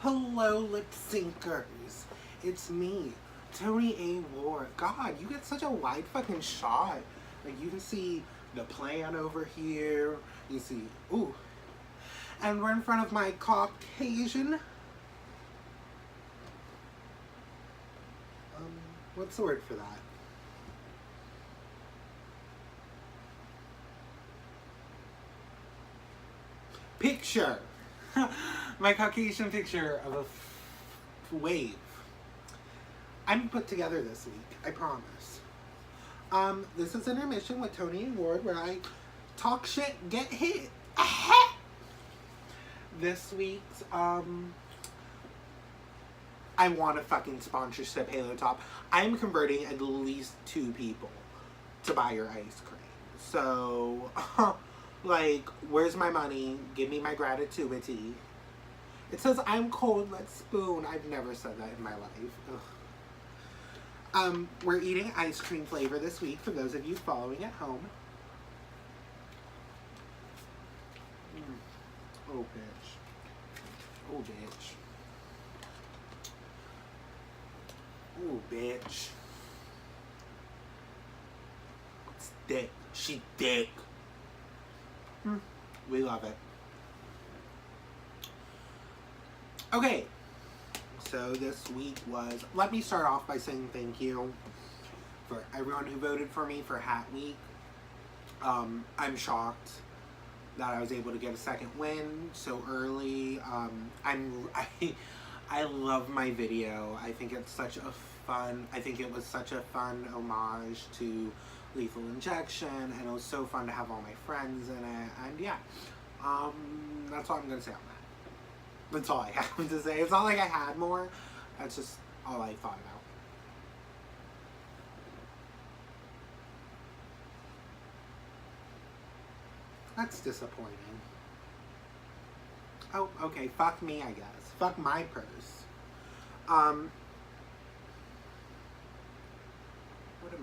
Hello, lip syncers. It's me, Toni A. Ward. God, you get such a wide fucking shot. Like, you can see the plan over here. You see, ooh. And we're in front of my Caucasian. What's the word for that? Picture. My Caucasian picture of a wave. I'm put together this week, I promise. This is Intermission with Toni and Ward, where I talk shit, get hit. This week's, I want a fucking sponsorship, Halo Top. I'm converting at least 2 people to buy your ice cream. So, like, where's my money? Give me my gratitude. It says, I'm cold, let's spoon. I've never said that in my life. Ugh. We're eating ice cream flavor this week for those of you following at home. Oh, bitch. Oh, bitch. Oh, bitch. It's thick. She thick. We love it. Okay. So this week was... Let me start off by saying thank you for everyone who voted for me for Hat Week. I'm shocked that I was able to get a second win so early. I love my video. I think it's such a fun... I think it was such a fun homage to Lethal Injection, and it was so fun to have all my friends in it, and yeah. That's all I'm gonna say on that. That's all I have to say. It's not like I had more. That's just all I thought about. That's disappointing. Oh, okay. Fuck me, I guess. Fuck my purse. What am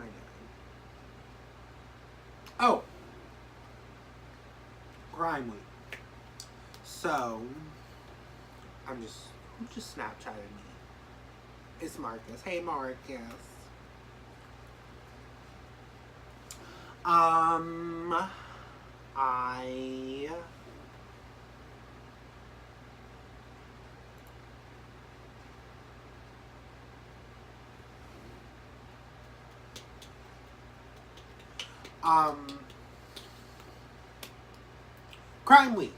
I doing? Oh! Crime Week. So, who just Snapchatted me? It's Marcus. Hey, Marcus. Crime Week.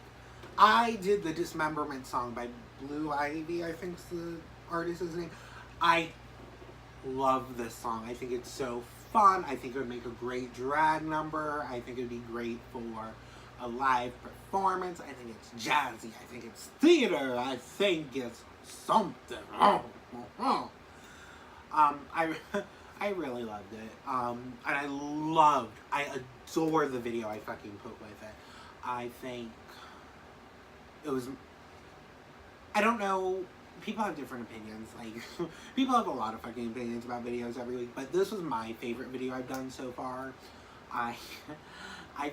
I did the Dismemberment song by Blue Ivy, I think's the artist's name. I love this song. I think it's so fun. I think it would make a great drag number. I think it would be great for a live performance. I think it's jazzy. I think it's theater. I think it's something. I really loved it. And I adore the video I fucking put with it. I think it was, I don't know, people have different opinions, like, people have a lot of fucking opinions about videos every week, but this was my favorite video I've done so far. I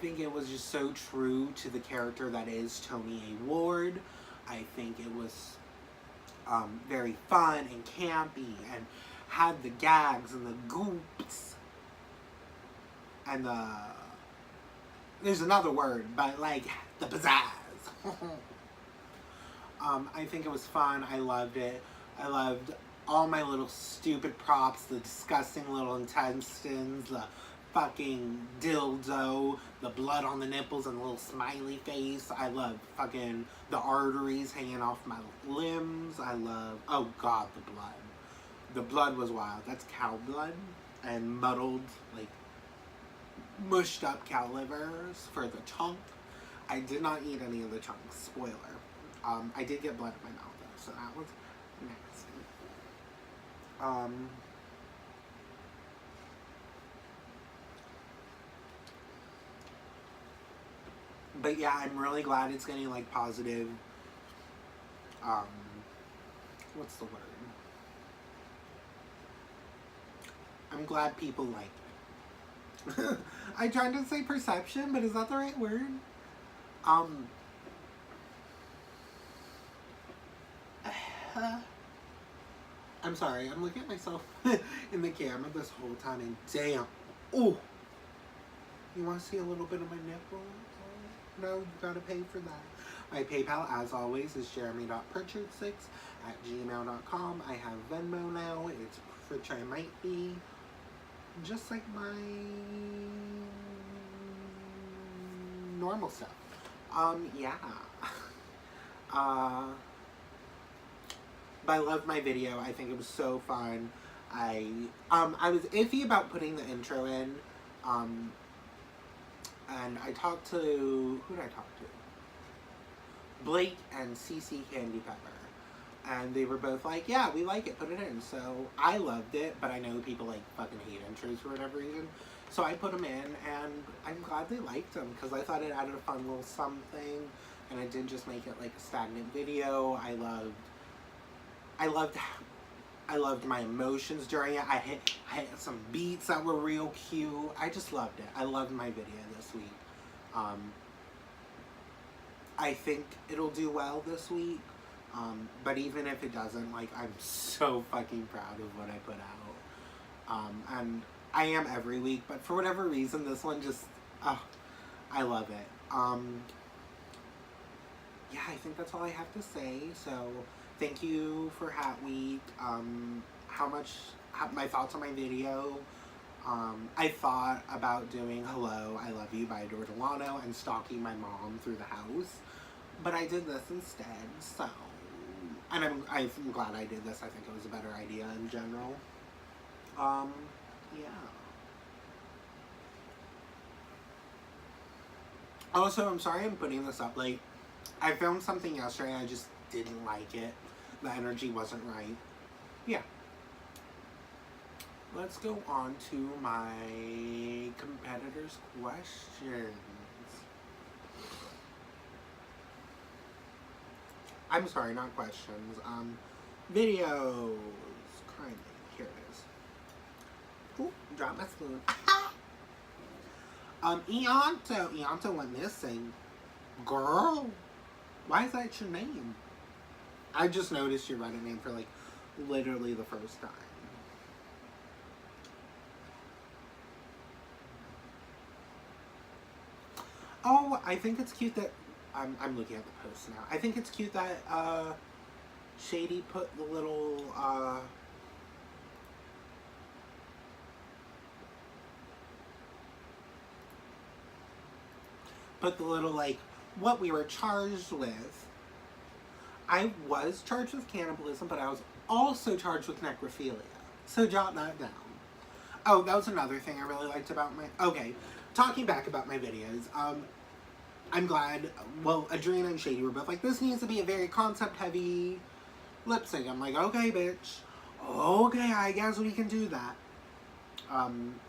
think it was just so true to the character that is Toni A. Ward. I think it was very fun and campy, and had the gags and the goops, and there's another word, but like, the pizzazz. I think it was fun. I loved it. I loved all my little stupid props, the disgusting little intestines, the fucking dildo, the blood on the nipples and the little smiley face. I love fucking the arteries hanging off my limbs. I love, oh god, the blood. The blood was wild. That's cow blood and muddled, like, mushed up cow livers for the chunk. I did not eat any of the chunks. Spoiler. I did get blood in my mouth though, so that was nasty. But yeah, I'm really glad it's getting like positive, what's the word? I'm glad people like it. I tried to say perception, but is that the right word? I'm sorry, I'm looking at myself in the camera this whole time and damn. Ooh. You want to see a little bit of my nipple? No, you gotta pay for that. My PayPal, as always, is jeremy.pritchard6@gmail.com. I have Venmo now. It's which I might be. Just like my normal stuff. Yeah. But I loved my video. I think it was so fun. I was iffy about putting the intro in. And I talked to, who did I talk to? Blake and CC Candy Pepper. And they were both like, yeah, we like it, put it in. So I loved it, but I know people like fucking hate intros for whatever reason. So I put them in, and I'm glad they liked them, because I thought it added a fun little something, and it didn't just make it like a stagnant video. I loved my emotions during it. I hit some beats that were real cute. I just loved it. I loved my video this week. I think it'll do well this week. But even if it doesn't, like, I'm so fucking proud of what I put out. And I am every week, but for whatever reason, this one just, I love it. Yeah, I think that's all I have to say. So, thank you for Hat Week. My thoughts on my video. I thought about doing Hello, I Love You by Adore Delano and stalking my mom through the house. But I did this instead, so. And I'm glad I did this. I think it was a better idea in general. Yeah. Also, I'm sorry I'm putting this up late. I filmed something yesterday and I just didn't like it. The energy wasn't right. Yeah. Let's go on to my competitors' questions. I'm sorry, not questions. Videos. Kindly. Here it is. Ooh, drop my spoon. Eonto went missing. Girl, why is that your name? I just noticed your Reddit name for like literally the first time. Oh, I think it's cute that I'm looking at the post now. I think it's cute that Shady put the little like what we were charged with. I was charged with cannibalism, but I was also charged with necrophilia. So jot that down. Oh, that was another thing I really liked about my... Okay, talking back about my videos. I'm glad... Well, Adrena and Shady were both like, this needs to be a very concept-heavy lip sync. I'm like, okay, bitch. Okay, I guess we can do that.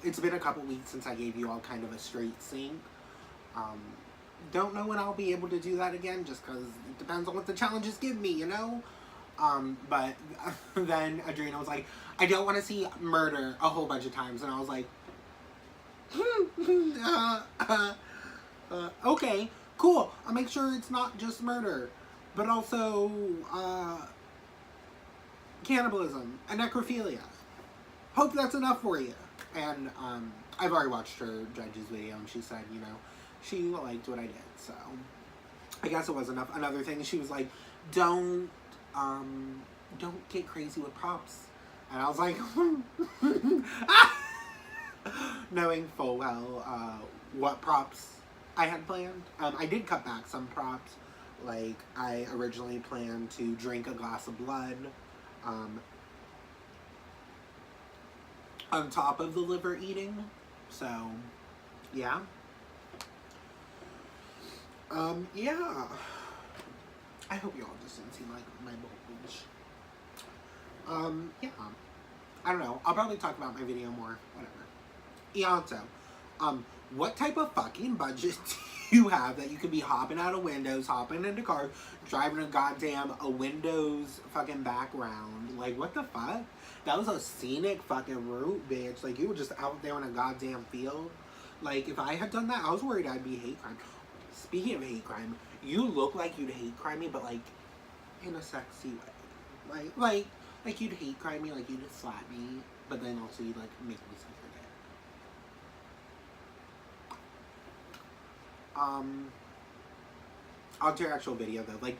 It's been a couple weeks since I gave you all kind of a straight sync. Don't know when I'll be able to do that again, just because it depends on what the challenges give me, you know? But then Adrena was like, I don't want to see murder a whole bunch of times. And I was like, okay, cool. I'll make sure it's not just murder, but also cannibalism and necrophilia. Hope that's enough for you. And I've already watched her judge's video, and she said, you know, she liked what I did, so I guess it was enough. Another thing, she was like, don't get crazy with props. And I was like, knowing full well what props I had planned. I did cut back some props. Like, I originally planned to drink a glass of blood on top of the liver eating. So, yeah. Yeah. I hope y'all just didn't see my bulge. Yeah. I don't know. I'll probably talk about my video more. Whatever. Eonto. What type of fucking budget do you have that you could be hopping out of windows, hopping into cars, driving a Windows fucking background? Like, what the fuck? That was a scenic fucking route, bitch. Like, you were just out there in a goddamn field. Like, if I had done that, I was worried I'd be hate crime. Speaking of hate crime, you look like you'd hate crime me, but like, in a sexy way. Like you'd hate crime me, like you'd slap me, but then also you'd like make me forget. Onto your actual video though, like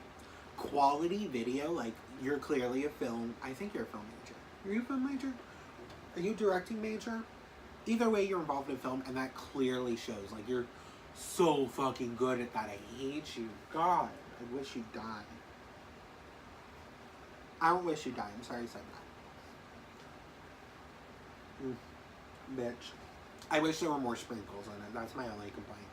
quality video, like you're clearly a film. I think you're a film major. Are you a film major? Are you a directing major? Either way, you're involved in film, and that clearly shows. Like you're so fucking good at that. I hate you. God, I wish you died. I don't wish you died. I'm sorry I said that. Bitch. I wish there were more sprinkles on it. That's my only complaint.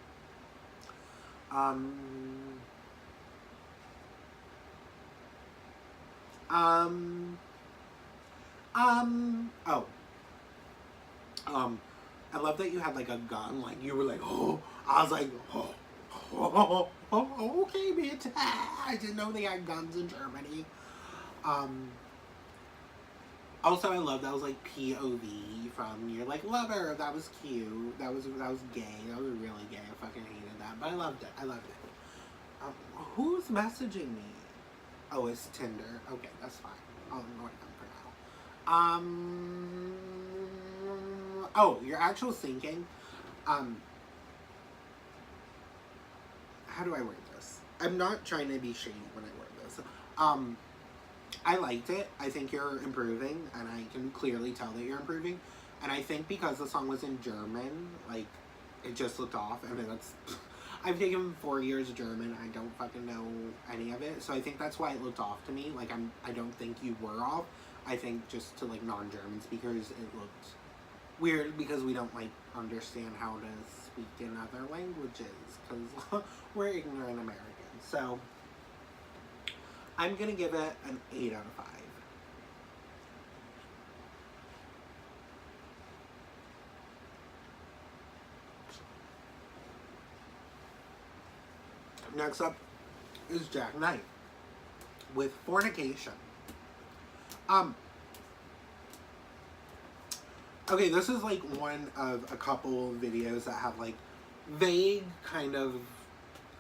I love that you had like a gun. Like you were like, oh, I was like, oh, okay, bitch. I didn't know they had guns in Germany. Also, I love that was like POV from your like lover. That was cute. That was gay. That was really gay. I fucking hated that, but I loved it. I loved it. Who's messaging me? Oh, it's Tinder. Okay, that's fine. I'll ignore them for now. Oh, your actual syncing. How do I word this? I'm not trying to be shady when I word this. I liked it. I think you're improving, and I can clearly tell that you're improving. And I think because the song was in German, like, it just looked off. I mean, that's... I've taken 4 years of German. I don't fucking know any of it. So I think that's why it looked off to me. Like, I don't think you were off. I think just to, like, non-German speakers, it looked weird because we don't, like, understand how to speak in other languages. Because we're ignorant Americans. So... I'm going to give it an 8 out of 5. Next up is Jack Knight with Fornication. Okay, this is like one of a couple videos that have like vague kind of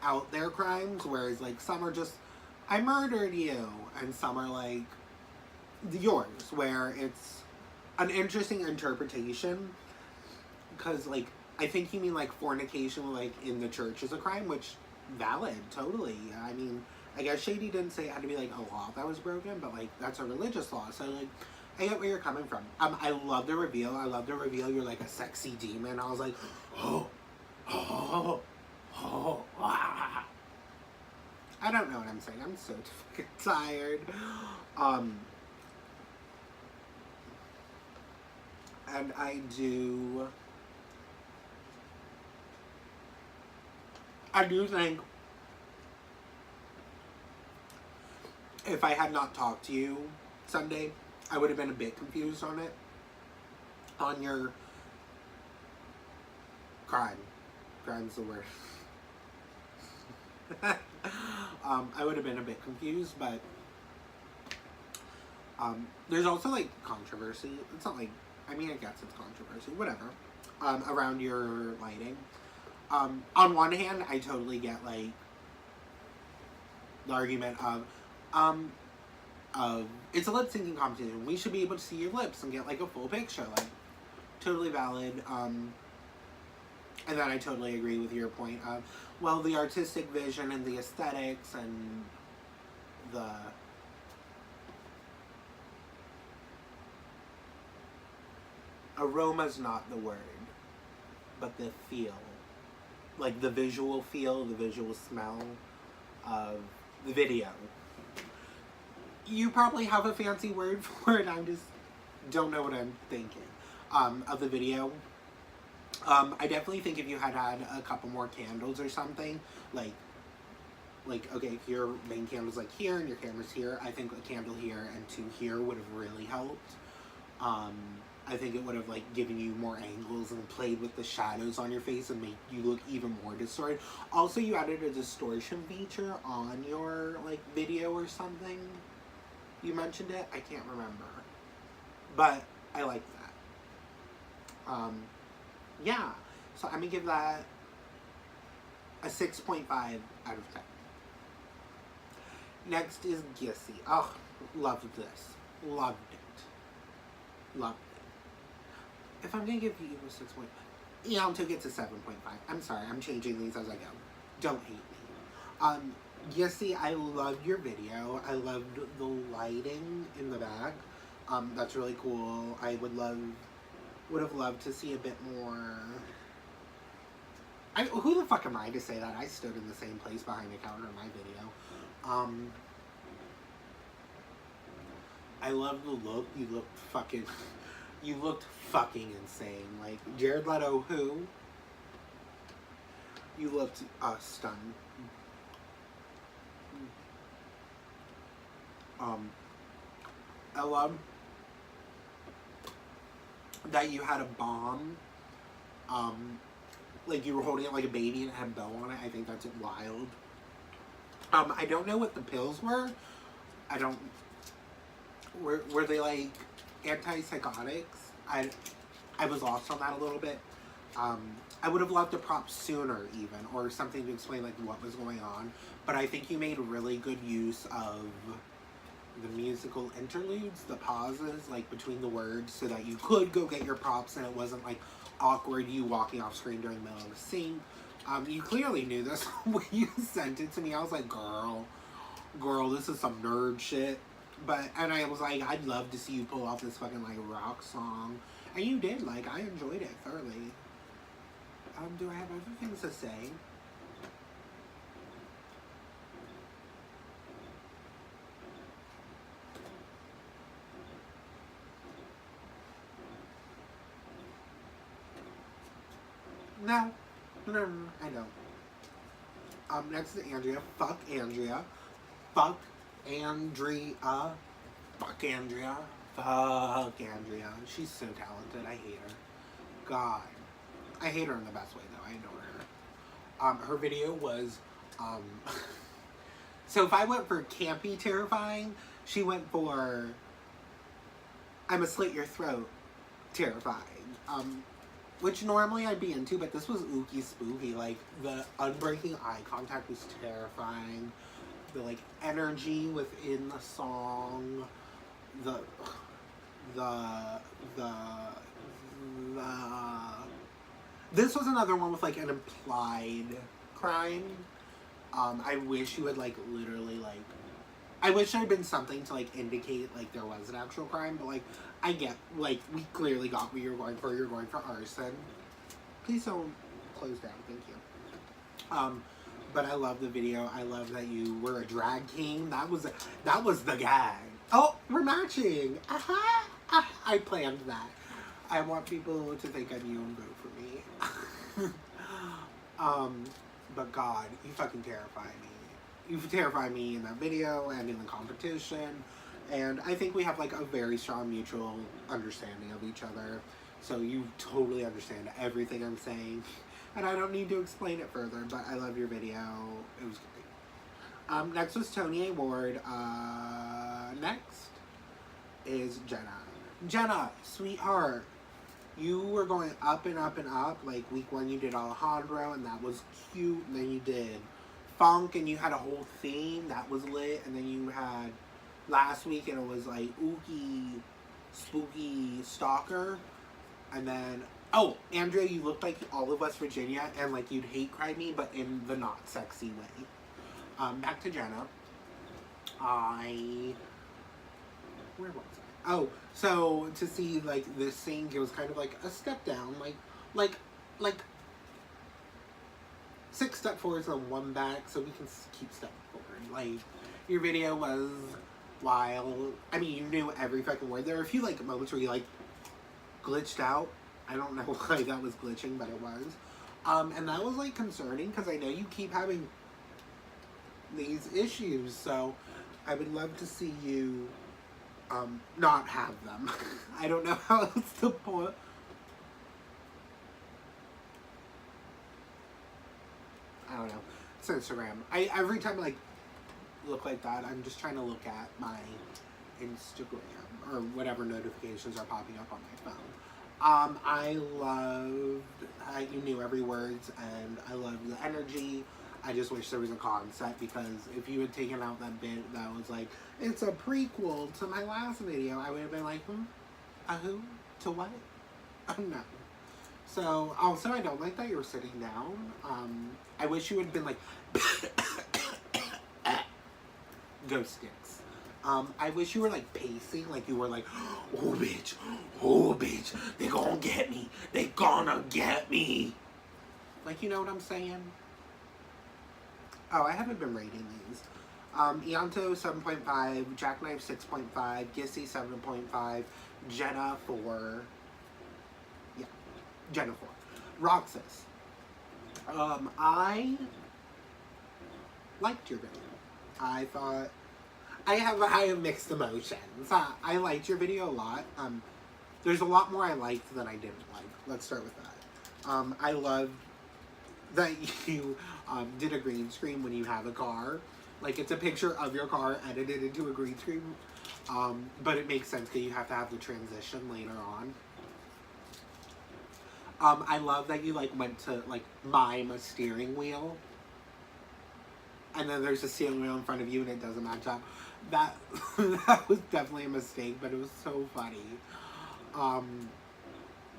out there crimes, whereas like some are just I murdered you, and some are like yours, where it's an interesting interpretation, because like I think you mean like fornication like in the church is a crime, which valid, totally. I mean, I guess Shady didn't say it had to be like a law that was broken, but like that's a religious law, so like I get where you're coming from. I love the reveal. I love the reveal. You're like a sexy demon. I was like, oh, ah. I don't know what I'm saying. I'm so fucking tired. And I do think if I had not talked to you Sunday, I would have been a bit confused on it. On your crime. Crime's the word. I would have been a bit confused, but there's also like controversy. It's not like, I mean, I guess it's controversy, whatever, around your lighting. On one hand, I totally get like the argument of it's a lip syncing competition. We should be able to see your lips and get like a full picture. Like, totally valid. And then I totally agree with your point of, well, the artistic vision and the aesthetics and the aroma's not the word, but the feel. Like the visual feel, the visual smell of the video. You probably have a fancy word for it, I just don't know what I'm thinking. Of the video. I definitely think if you had a couple more candles or something, like okay, if your main candle's like here and your camera's here, I think a candle here and two here would have really helped. I think it would have like given you more angles and played with the shadows on your face and made you look even more distorted. Also, you added a distortion feature on your like video or something. You mentioned it, I can't remember, but I like that. Yeah, so I'm gonna give that a 6.5 out of 10. Next is Gissy. Oh, loved this. Loved it. Loved it. If I'm gonna give you a 6.5, yeah, I'll take it to 7.5. I'm sorry, I'm changing these as I go. Don't hate me. Gissy, I loved your video. I loved the lighting in the back. That's really cool. I would have loved to see a bit more. Who the fuck am I to say that? I stood in the same place behind the counter in my video. I love the look. You looked fucking insane. Like, Jared Leto, who? You looked stunned. I love that you had a bomb. Like you were holding it like a baby and it had a bow on it. I think that's wild. I don't know what the pills were. Were they like antipsychotics? I was lost on that a little bit. I would have loved a prop sooner even, or something to explain like what was going on. But I think you made really good use of the musical interludes, the pauses like between the words, so that you could go get your props and it wasn't like awkward you walking off screen during the middle of the scene. You clearly knew this when you sent it to me. I was like, girl, this is some nerd shit. And I was like, I'd love to see you pull off this fucking like rock song. And you did. Like, I enjoyed it thoroughly. Do I have other things to say? No, I don't. Next is Andrea. Fuck Andrea. Fuck Andrea. Fuck Andrea. Fuck Andrea. She's so talented. I hate her. God. I hate her in the best way, though. I adore her. Her video was, so if I went for campy terrifying, she went for I'ma slit your throat terrifying. Which normally I'd be into, but this was ooky spooky. Like, the unbreaking eye contact was terrifying. The, like, energy within the song. This was another one with, like, an implied crime. I wish you had, like, literally, like, I wish there had been something to, like, indicate, like, there was an actual crime, but, like, I get, like, we clearly got what you're going for. You're going for arson. Please don't close down. Thank you. But I love the video. I love that you were a drag king. That was the gag. Oh, we're matching. Aha! I planned that. I want people to think I'm you and vote for me. But God, you fucking terrify me. You terrify me in that video and in the competition. And I think we have, like, a very strong mutual understanding of each other. So you totally understand everything I'm saying. And I don't need to explain it further, but I love your video. It was great. Next was Toni Award. Next is Jenna. Jenna, sweetheart. You were going up and up and up. Like, week 1 you did Alejandro, and that was cute. And then you did Funk, and you had a whole theme. That was lit. And then you had last week, and it was like ooky, spooky stalker. And then, oh, Andrea, you looked like all of West Virginia, and like you'd hate cry me, but in the not sexy way. Back to Jenna. Where was I? Oh, so to see like this thing, it was kind of like a step down, like 6 steps forward and 1 back, so we can keep stepping forward. Like, your video was wild. I mean, you knew every fucking word. There were a few like moments where you like glitched out. I don't know why that was glitching, but it was. And that was like concerning because I know you keep having these issues. So I would love to see you not have them. I don't know how else to put. I don't know. It's Instagram. Every time I like look like that, I'm just trying to look at my Instagram or whatever notifications are popping up on my phone. I loved how you knew every word, and I loved the energy. I just wish there was a concept, because if you had taken out that bit that was like, it's a prequel to my last video, I would have been like, a who? To what? No. So, also, I don't like that you were sitting down. I wish you would have been like, ghost sticks. I wish you were like pacing, like you were like, oh bitch, they gonna get me, they gonna get me. Like, you know what I'm saying? Oh, I haven't been rating these. Ianto 7.5, Jackknife 6.5, Gissy 7.5, Jenna 4. Yeah, Jenna 4. Roxas. I liked your video. I thought, I have mixed emotions. I liked your video a lot. There's a lot more I liked than I didn't like. Let's start with that. I loved that you did a green screen when you have a car. Like, it's a picture of your car edited into a green screen. But it makes sense because you have to have the transition later on. I love that you, like, went to, like, mime a steering wheel. And then there's a steering wheel in front of you and it doesn't match up. That, that was definitely a mistake, but it was so funny.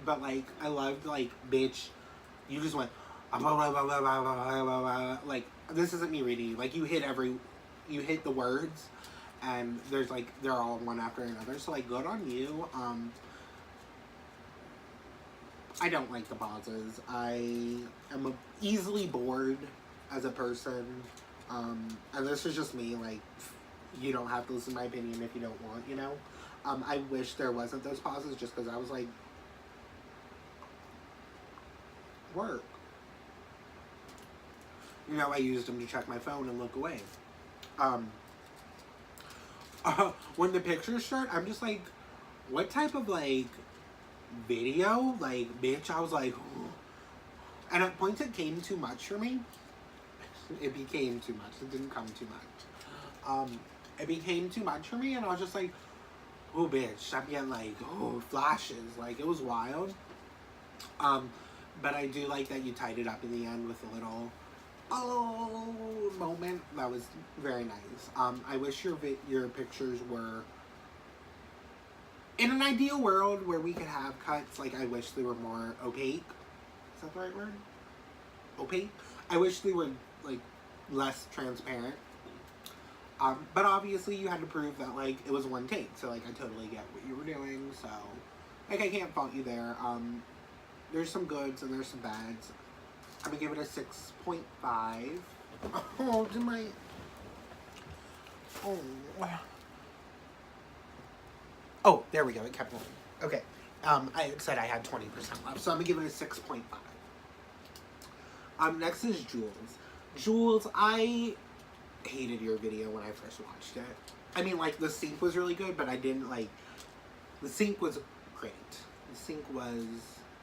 But, like, I loved, like, bitch, you just went, like, this isn't me reading you. Like, you hit the words, and there's, like, they're all one after another. So, like, good on you. I don't like the pauses. I am easily bored as a person. And this is just me, like, you don't have to listen to my opinion if you don't want, you know? I wish there wasn't those pauses just because I was like, work. You know, I used them to check my phone and look away. When the pictures start, I'm just like, what type of, like, video? Like, bitch, I was like, oh. And at points it came too much for me. It became too much. It didn't come too much. It became too much for me, and I was just like, oh, bitch, I'm getting, like, oh, flashes. Like, it was wild. But I do like that you tied it up in the end with a little, oh, moment. That was very nice. I wish your pictures were, in an ideal world where we could have cuts, like, I wish they were more opaque. Is that the right word? Opaque? I wish they were, like, less transparent. But obviously you had to prove that, like, it was one take. So, like, I totally get what you were doing. So, like, I can't fault you there. There's some goods and there's some bads. I'm gonna give it a 6.5. Oh, to my... Oh, there we go. It kept rolling. Okay. I said I had 20% left. So I'm gonna give it a 6.5. Next is Jules. Jules, I hated your video when I first watched it. I mean, like, the sync was really good, but I didn't, like, the sync was great. The sync was,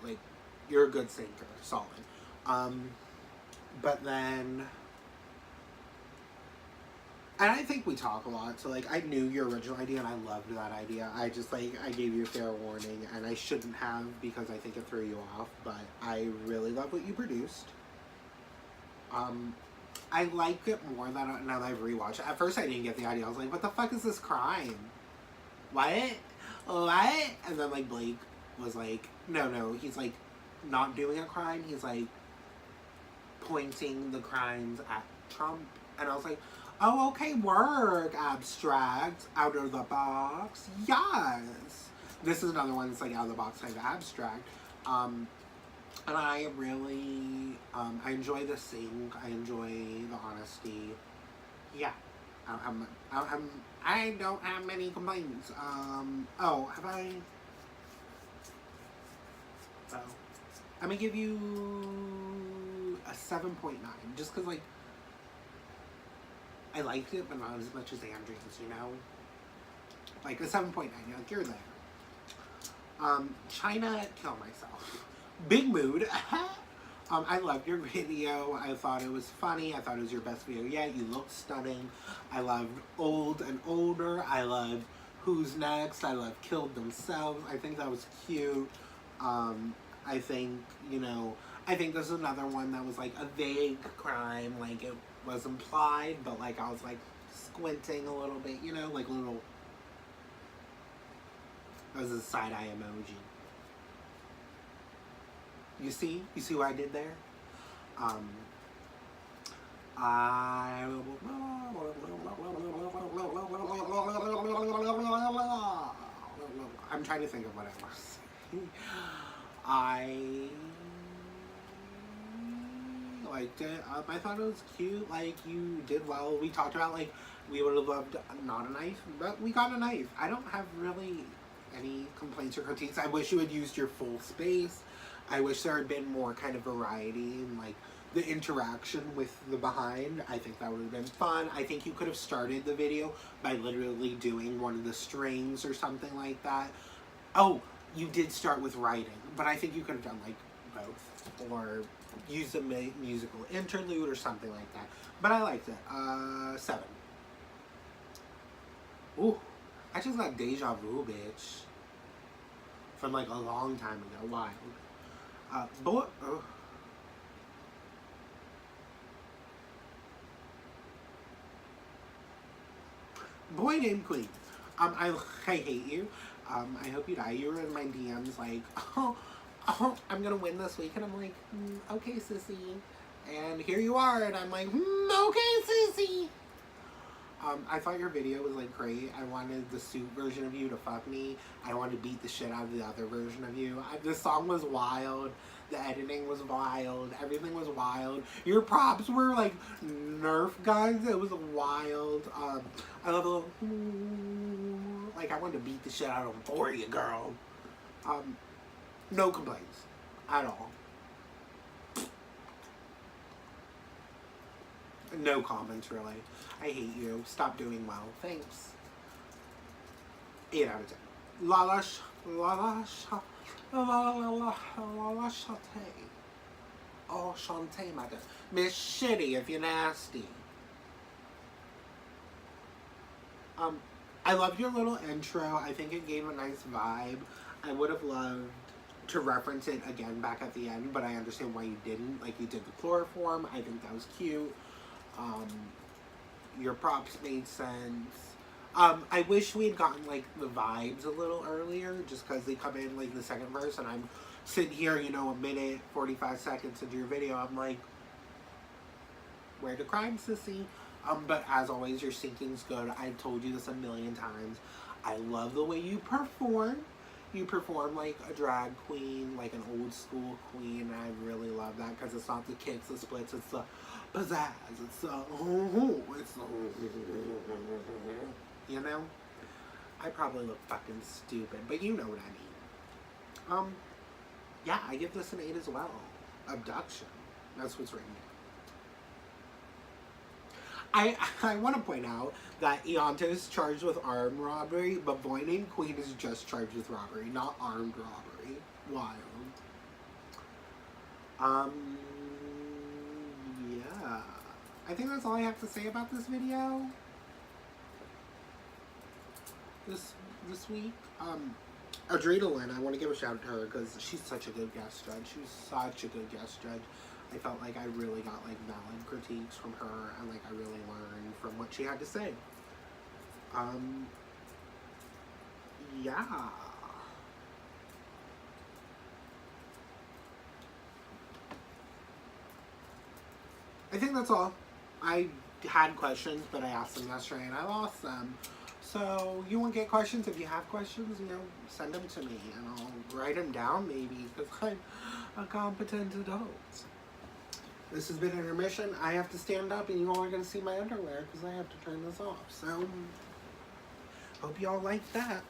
like, you're a good syncer, solid. But then, and I think we talk a lot, so, like, I knew your original idea, and I loved that idea. I just, like, I gave you a fair warning, and I shouldn't have, because I think it threw you off, but I really love what you produced. I like it more now that I've rewatched it. At first, I didn't get the idea. I was like, what the fuck is this crime? What? What? And then, like, Blake was like, no, he's, like, not doing a crime. He's, like, pointing the crimes at Trump. And I was like, oh, okay, work, abstract, out of the box. Yes! This is another one that's, like, out of the box type of abstract. And I really, I enjoy the sync. I enjoy the honesty. Yeah. I don't have many complaints. Oh, have I? Oh. I'm gonna give you a 7.9. Just because, like, I liked it, but not as much as Andrea's, you know? Like, a 7.9. Like, you're there. China, kill myself. Big mood. I loved your video. I thought it was funny. I thought it was your best video yet. You looked stunning. I loved Old and Older. I loved Who's Next. I loved Killed Themselves. I think that was cute. I think, you know, I think this is another one that was like a vague crime, like it was implied, but like I was like squinting a little bit, you know, like little. That was a side-eye emoji. You see what I did there? I'm trying to think of what I want to say. I liked it. I thought it was cute. Like, you did well. We talked about, like, we would have loved not a knife, but we got a knife. I don't have really any complaints or critiques. I wish you had used your full space. I wish there had been more kind of variety in, like, the interaction with the behind. I think that would have been fun. I think you could have started the video by literally doing one of the strings or something like that. Oh, you did start with writing, but I think you could have done, like, both. Or use a musical interlude or something like that. But I liked it. 7. Ooh, I just got deja vu, bitch. From, like, a long time ago. Wild. Boy named Queen. I hate you. I hope you die. You were in my DMs like, oh, I'm gonna win this week, and I'm like, okay, sissy. And here you are, and I'm like, okay, sissy. I thought your video was like great. I wanted the suit version of you to fuck me. I wanted to beat the shit out of the other version of you. This song was wild. The editing was wild. Everything was wild. Your props were like Nerf guns. It was wild. I love the little, like, I wanted to beat the shit out of them for you, girl. No complaints at all. No comments, really. I hate you. Stop doing well. Thanks. 8 out of 10. La Chante. Oh, Chante, madam. Miss Shitty if you're nasty. I loved your little intro. I think it gave a nice vibe. I would have loved to reference it again back at the end, but I understand why you didn't. Like, you did the chloroform. I think that was cute. Your props made sense. I wish we had gotten, like, the vibes a little earlier, just because they come in, like, the second verse, and I'm sitting here, you know, a minute, 45 seconds into your video, I'm like, where the crime, sissy? But as always, your syncing's good. I've told you this a million times. I love the way you perform. You perform like a drag queen, like an old school queen, and I really love that, because it's not the kicks, the splits, it's the pizzazz, it's the you know? I probably look fucking stupid, but you know what I mean. Yeah, I give this an 8 as well. Abduction. That's what's written. I want to point out that Ianta is charged with armed robbery, but Boy Named Queen is just charged with robbery, not armed robbery. Wild. Yeah. I think that's all I have to say about this video. This week. Adrenalin, I want to give a shout out to her because she's such a good guest judge. She's such a good guest judge. I felt like I really got, like, valid critiques from her, and, like, I really learned from what she had to say. Yeah. I think that's all. I had questions, but I asked them yesterday, and I lost them. So, you won't get questions. If you have questions, you know, send them to me, and I'll write them down, maybe, because I'm a competent adult. This has been Intermission. I have to stand up, and you all are going to see my underwear because I have to turn this off. So, hope you all like that.